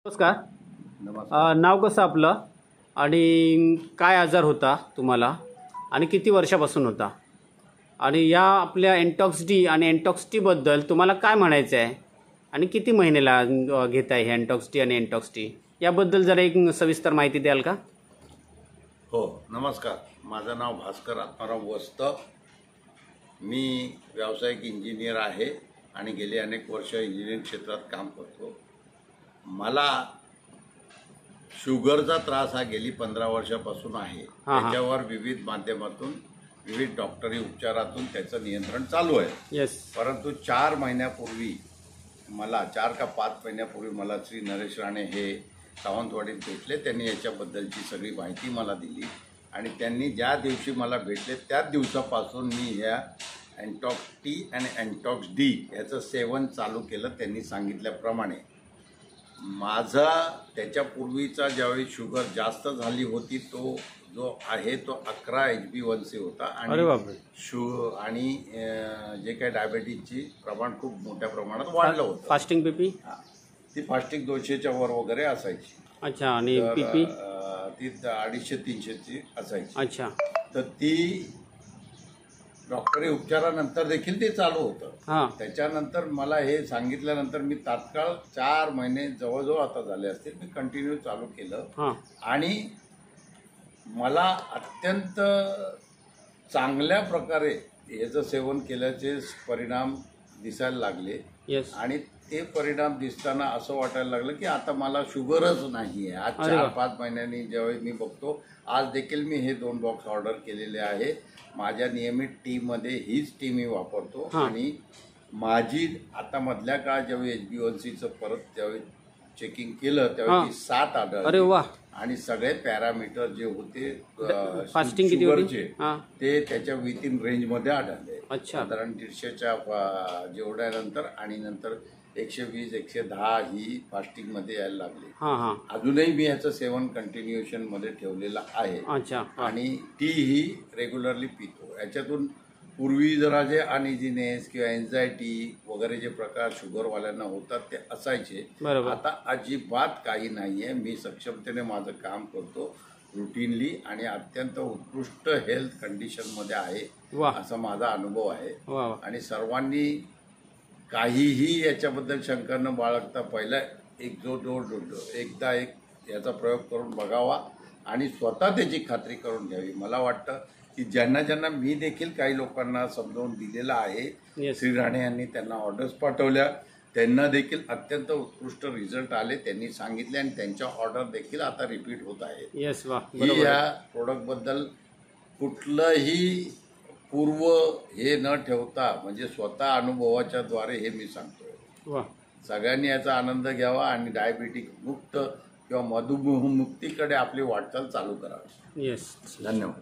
नमस्कार. नमस्कार. नाव कसं आपलं आणि काय आजार होता तुम्हाला आणि किती वर्षापासून होता आणि या आपल्या एंटॉक्स डी आणि एंटॉक्स टीबद्दल तुम्हाला काय म्हणायचं आहे आणि किती महिन्याला घेत आहे हे एंटॉक्स डी आणि एंटॉक्स टी याबद्दल जरा एक सविस्तर माहिती द्याल का? हो, नमस्कार. माझं नाव भास्कर आत्माराव वस्त. मी व्यावसायिक इंजिनियर आहे आणि गेली अनेक वर्ष इंजिनिअरिंग क्षेत्रात काम करतो. मला शुगरचा त्रास हा गेली 15 वर्षापासून आहे. त्याच्यावर विविध माध्यमातून विविध डॉक्टरी उपचारातून त्याचं नियंत्रण चालू आहे. येस. परंतु 4 महिन्यापूर्वी मला 4 का 5 महिन्यापूर्वी मला श्री नरेश राणे हे सावंतवाडीत भेटले. त्यांनी याच्याबद्दलची सगळी माहिती मला दिली आणि त्यांनी ज्या दिवशी मला भेटले त्याच दिवसापासून मी ह्या एंटॉक्स टी आणि एंटॉक्स डी याचं सेवन चालू केलं त्यांनी सांगितल्याप्रमाणे. माझा त्याच्यापूर्वीचा ज्यावेळी शुगर जास्त झाली होती तो जो आहे तो 11 HbA1c होता आणि आणि जे काही डायबेटीजची प्रमाण खूप मोठ्या प्रमाणात वाढलं होतं. फास्टिंग बीपी ती फास्टिंग 200च्या वगैरे असायची. अच्छा. आणि बीपी ती 250-300ची असायची. अच्छा. तर ती डॉक्टरी उपचारानंतर देखील ते चालू होतं. त्याच्यानंतर मला हे सांगितल्यानंतर मी तात्काळ 4 महिने जवळजवळ आता झाले असतील मी कंटिन्यू चालू केलं आणि मला अत्यंत चांगल्या प्रकारे याचं सेवन केल्याचे परिणाम दिसायला लागले. आणि ते परिणाम दिसताना असं वाटायला लागलं की आता मला शुगरच नाही आहे. आज 4-5 महिन्यांनी ज्यावेळी मी बघतो आज देखील मी हे 2 बॉक्स ऑर्डर केलेले आहे. माझ्या नियमित टीमध्ये हीच टी मी वापरतो आणि माझी आता मधल्या काळात ज्यावेळी HbA1cचं परत त्यावेळी चेकिंग केलं त्यावेळी 7 आढळले आणि सगळे पॅरामीटर जे होते फास्टिंग शुगरचे ते त्याच्या विथिन रेंजमध्ये आढळले. साधारण 150च्या जेवढ्यानंतर आणि नंतर 120-110 ही फास्टिंग मध्ये यायला लागली. अजूनही मी याचं सेवन कंटिन्युएशन मध्ये ठेवलेलं आहे आणि टी ही रेग्युलरली पितो. याच्यातून पूर्वी जरा जे अनइझीनेस किंवा एन्झायटी वगैरे जे प्रकार शुगरवाल्यांना होतात ते असायचे. आता अजिबात काही नाहीये. मी सक्षमतेने माझं काम करतो रुटीनली आणि अत्यंत उत्कृष्ट हेल्थ कंडिशन मध्ये आहे असा माझा अनुभव आहे. आणि सर्वांनी काहीही याच्याबद्दल शंका न बाळगता पहिला एकदा याचा प्रयोग करून बघावा आणि स्वतः त्याची खात्री करून घ्यावी. मला वाटतं की ज्यांना मी देखील काही लोकांना समजावून दिलेलं आहे. श्री राणे यांनी त्यांना ऑर्डर्स पाठवल्या. त्यांना देखील अत्यंत उत्कृष्ट रिझल्ट आले. त्यांनी सांगितले आणि त्यांच्या ऑर्डर देखील आता रिपीट होत आहेत. या प्रोडक्टबद्दल कुठलंही पूर्व हे न ठेवता म्हणजे स्वतः अनुभवाच्या द्वारे हे मी सांगतोय. सगळ्यांनी याचा आनंद घ्यावा आणि डायबिटिक मुक्त किंवा मधुमेह मुक्तीकडे आपली वाटचाल चालू करावी. येस. धन्यवाद.